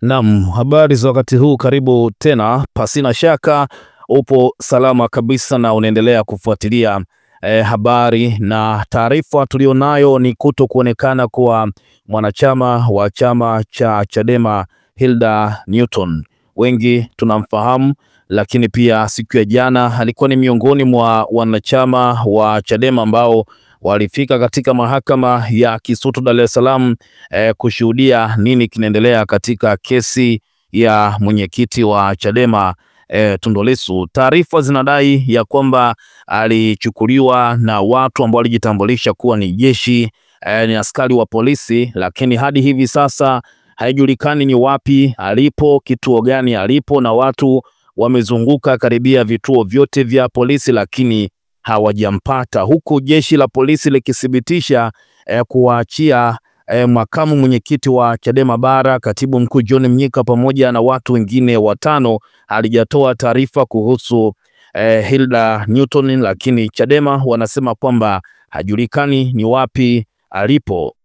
Naam, habari za wakati huu, karibu tena. Pasina shaka upo salama kabisa na unaendelea kufuatilia habari na taarifa. Tulionayo ni kuto kuonekana kwa mwanachama wa chama cha Chadema Hilda Newton. Wengi tunamfahamu, lakini pia siku ya jana alikuwa ni miongoni mwa wanachama wa Chadema ambao walifika katika mahakama ya Kisutu Dar es Salaam kushuhudia nini kinaendelea katika kesi ya mwenyekiti wa Chadema Tundu Lissu. Taarifa zinadai ya kwamba alichukuliwa na watu ambao walijitambulisha kuwa ni jeshi, ni askari wa polisi, lakini hadi hivi sasa haijulikani ni wapi alipo, kituo gani alipo, na watu wamezunguka karibia vituo vyote vya polisi lakini hawajampata, huku jeshi la polisi likithibitisha kuwaachia makamu mwenyekiti wa Chadema Bara, katibu mkuu John Mnyika pamoja na watu wengine watano. Halijatoa taarifa kuhusu Hilda Newton, lakini Chadema wanasema kwamba hajulikani ni wapi alipo.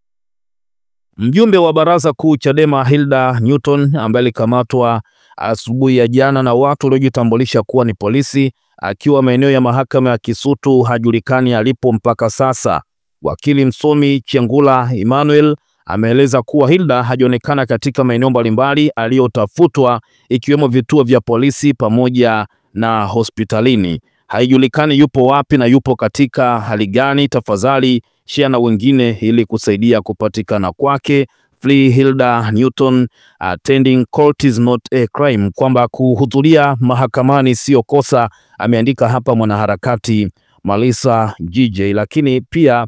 Mjumbe wa baraza kuu Chadema Hilda Newton, ambaye alikamatwa asubuhi ya jana na watu waliojitambulisha kuwa ni polisi akiwa maeneo ya mahakama ya Kisutu, hajulikani alipo mpaka sasa. Wakili msomi Chengula Emmanuel ameeleza kuwa Hilda hajaonekana katika maeneo mbalimbali aliyotafutwa, ikiwemo vituo vya polisi pamoja na hospitalini. Haijulikani yupo wapi na yupo katika hali gani. Tafadhali share na wengine ili kusaidia kupatikana kwake. Free Hilda Newton, attending court is not a crime, kwamba kuhudhuria mahakamani sio kosa, ameandika hapa mwanaharakati Malisa GJ. Lakini pia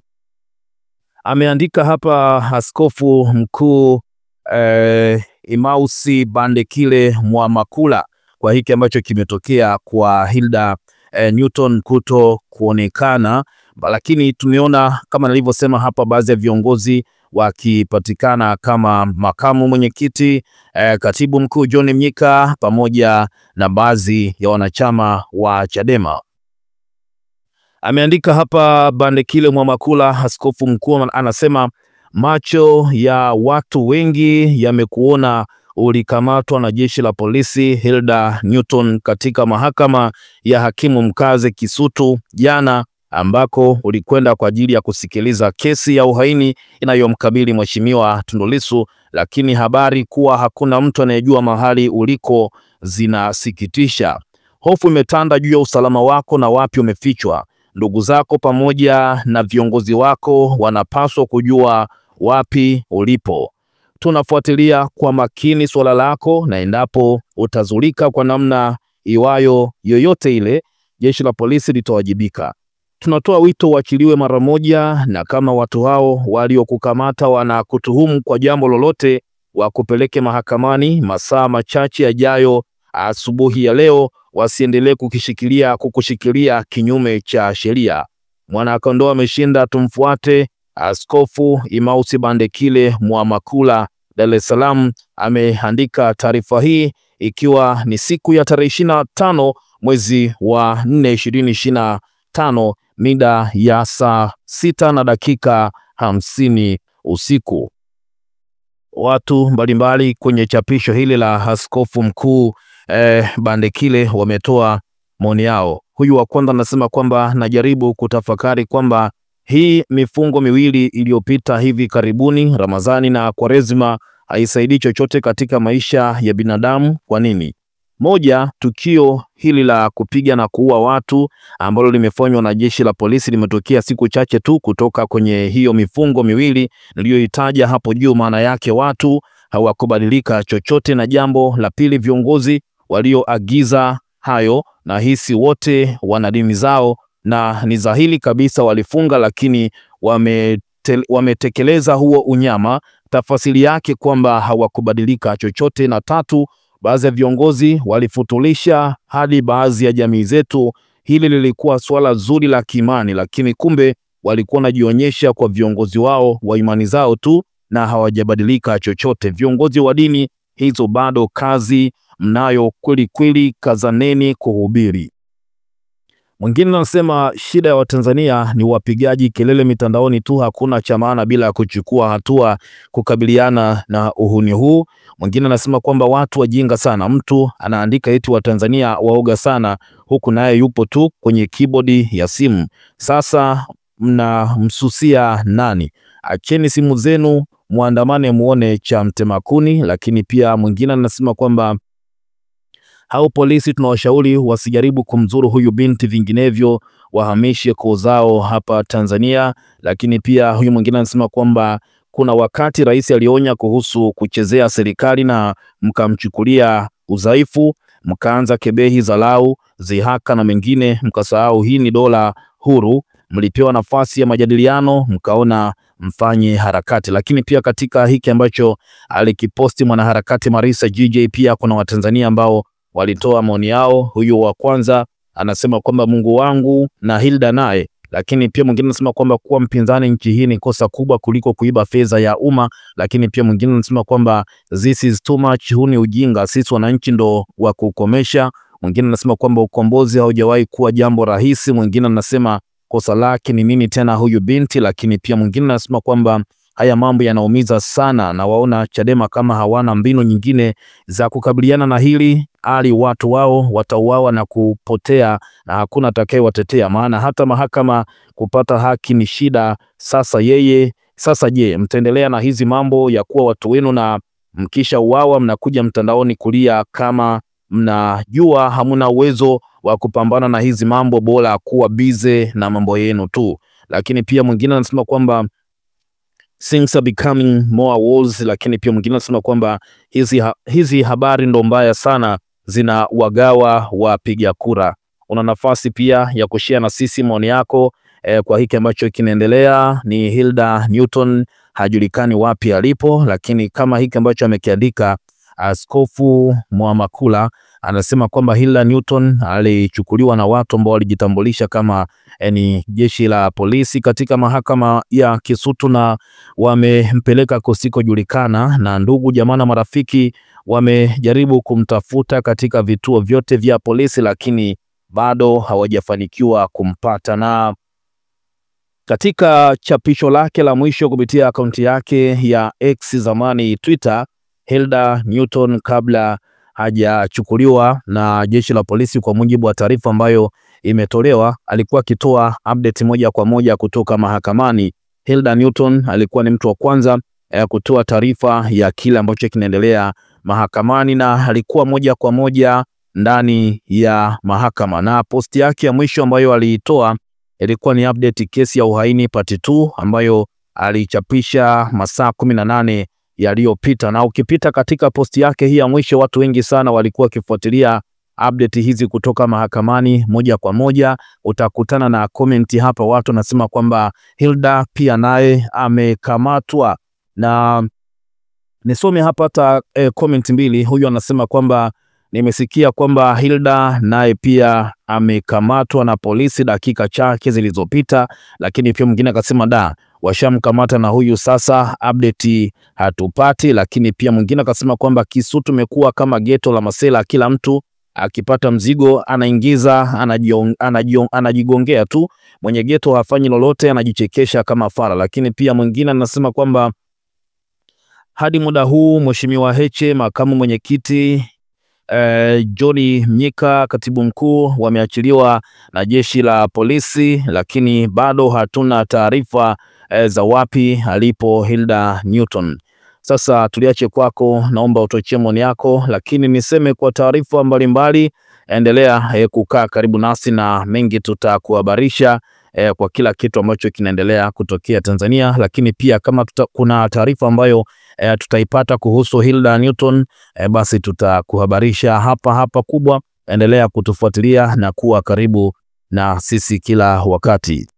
ameandika hapa askofu mkuu Emmaus Bandekile Mwamakula kwa hiki ambacho kimetokea kwa Hilda Newton kuto kuonekana, lakini tumeona kama nilivyosema hapa baadhi ya viongozi wakipatikana kama makamu mwenyekiti, katibu mkuu John Mnyika pamoja na baadhi ya wanachama wa Chadema. Ameandika hapa Bandekile Mwamakula, askofu mkuu, anasema macho ya watu wengi yamekuona ulikamatwa na jeshi la polisi Hilda Newton katika mahakama ya hakimu mkazi Kisutu jana, ambako ulikwenda kwa ajili ya kusikiliza kesi ya uhaini inayomkabili mheshimiwa Tundu Lissu, lakini habari kuwa hakuna mtu anayejua mahali uliko zinasikitisha. Hofu imetanda juu ya usalama wako na wapi umefichwa. Ndugu zako pamoja na viongozi wako wanapaswa kujua wapi ulipo. Tunafuatilia kwa makini swala lako, na endapo utazulika kwa namna iwayo yoyote ile, jeshi la polisi litawajibika. Tunatoa wito uachiliwe mara moja, na kama watu hao waliokukamata wanakutuhumu kwa jambo lolote, wakupeleke mahakamani masaa machache yajayo. Asubuhi ya leo wasiendelee kukushikilia kinyume cha sheria. Mwanakondoo ameshinda, tumfuate. Askofu Emmaus Bandekile Mwamakula, Dar es Salaam, ameandika taarifa hii ikiwa ni siku ya tarehe 25 mwezi wa 4 2025 mida ya saa 6 na dakika 50 usiku. Watu mbalimbali kwenye chapisho hili la askofu mkuu Bandekile wametoa maoni yao. Huyu wa kwanza anasema kwamba najaribu kutafakari kwamba hii mifungo miwili iliyopita hivi karibuni, Ramadhani na Kwaresima, haisaidii chochote katika maisha ya binadamu. Kwa nini? Moja, tukio hili la kupiga na kuua watu ambalo limefanywa na jeshi la polisi limetokea siku chache tu kutoka kwenye hiyo mifungo miwili niliyoitaja hapo juu. Maana yake watu hawakubadilika chochote. Na jambo la pili, viongozi walioagiza hayo na hisi wote wana dini zao, na ni dhahiri kabisa walifunga, lakini wametekeleza huo unyama. Tafasiri yake kwamba hawakubadilika chochote. Na tatu, baadhi ya viongozi walifutulisha hadi baadhi ya jamii zetu. Hili lilikuwa swala zuri la kiimani, lakini kumbe walikuwa wanajionyesha kwa viongozi wao wa imani zao tu na hawajabadilika chochote. Viongozi wa dini hizo bado kazi mnayo kweli kweli, kazaneni kuhubiri. Mwingine anasema shida ya Watanzania ni wapigaji kelele mitandaoni tu, hakuna cha maana bila ya kuchukua hatua kukabiliana na uhuni huu. Mwingine anasema kwamba watu wajinga sana, mtu anaandika eti Watanzania waoga sana, huku naye yupo tu kwenye keyboard ya simu. Sasa mnamsusia nani? Acheni simu zenu muandamane muone cha mtema kuni. Lakini pia mwingine anasema kwamba hao polisi tunawashauri wasijaribu kumzuru huyu binti, vinginevyo wahamishe koo zao hapa Tanzania. Lakini pia huyu mwingine anasema kwamba kuna wakati rais alionya kuhusu kuchezea serikali na mkamchukulia udhaifu, mkaanza kebehi, dharau, zihaka na mengine, mkasahau hii ni dola huru, mlipewa nafasi ya majadiliano mkaona mfanye harakati. Lakini pia katika hiki ambacho alikiposti mwanaharakati Marisa GJ, pia kuna Watanzania ambao walitoa maoni yao. Huyu wa kwanza anasema kwamba Mungu wangu na Hilda naye. Lakini pia mwingine anasema kwamba kuwa mpinzani nchi hii ni kosa kubwa kuliko kuiba fedha ya umma. Lakini pia mwingine anasema kwamba this is too much, huu ni ujinga, sisi wananchi ndo wa kukomesha. Mwingine anasema kwamba ukombozi haujawahi kuwa jambo rahisi. Mwingine anasema kosa lake ni nini tena huyu binti. Lakini pia mwingine anasema kwamba haya mambo yanaumiza sana na waona Chadema kama hawana mbinu nyingine za kukabiliana na hili, ali watu wao watauawa na kupotea na hakuna atakayewatetea, maana hata mahakama kupata haki ni shida. Sasa je, mtaendelea na hizi mambo ya kuwa watu wenu na mkisha uawa mnakuja mtandaoni kulia kama mnajua hamuna uwezo wa kupambana na hizi mambo, bora kuwa bize na mambo yenu tu. Lakini pia mwingine anasema kwamba things are becoming more worse. Lakini pia mwingine anasema kwamba hizi habari ndo mbaya sana, zina wagawa wapiga kura. Una nafasi pia ya kushare na sisi maoni yako kwa hiki ambacho kinaendelea. Ni Hilda Newton, hajulikani wapi alipo, lakini kama hiki ambacho amekiandika Askofu Mwamakula anasema kwamba Hilda Newton alichukuliwa na watu ambao walijitambulisha kama ni jeshi la polisi katika mahakama ya Kisutu na wamempeleka kusikojulikana, na ndugu jamaa na marafiki wamejaribu kumtafuta katika vituo vyote vya polisi, lakini bado hawajafanikiwa kumpata. Na katika chapisho lake la mwisho kupitia akaunti yake ya X, zamani Twitter, Hilda Newton kabla hajachukuliwa na jeshi la polisi, kwa mujibu wa taarifa ambayo imetolewa, alikuwa akitoa update moja kwa moja kutoka mahakamani. Hilda Newton alikuwa ni mtu wa kwanza kutoa taarifa ya kile ambacho kinaendelea mahakamani, na alikuwa moja kwa moja ndani ya mahakama, na posti yake ya mwisho ambayo aliitoa ilikuwa ni update kesi ya uhaini part 2 ambayo alichapisha masaa 18 yaliyopita. Na ukipita katika posti yake hii ya mwisho, watu wengi sana walikuwa wakifuatilia update hizi kutoka mahakamani moja kwa moja. Utakutana na comment hapa, watu wanasema kwamba Hilda pia naye amekamatwa, na nisome hapa hata comment mbili. Huyu anasema kwamba nimesikia kwamba Hilda naye pia amekamatwa na polisi dakika chache zilizopita. Lakini pia mwingine akasema da, washamkamata na huyu sasa, update hatupati. Lakini pia mwingine akasema kwamba Kisutu imekuwa kama ghetto la masela, kila mtu akipata mzigo anaingiza, anajigongea tu, mwenye ghetto hafanyi lolote, anajichekesha kama fara. Lakini pia mwingine anasema kwamba hadi muda huu Mheshimiwa Heche, makamu mwenyekiti, Johnny Mnyika, katibu mkuu, wameachiliwa na jeshi la polisi, lakini bado hatuna taarifa za wapi alipo Hilda Newton. Sasa tuliache kwako, naomba utochie maoni yako, lakini niseme kwa taarifa mbalimbali endelea kukaa karibu nasi na mengi tutakuhabarisha kwa kila kitu ambacho kinaendelea kutokea Tanzania. Lakini pia kama kuna taarifa ambayo tutaipata kuhusu Hilda Newton, basi tutakuhabarisha hapa kubwa. Endelea kutufuatilia na kuwa karibu na sisi kila wakati.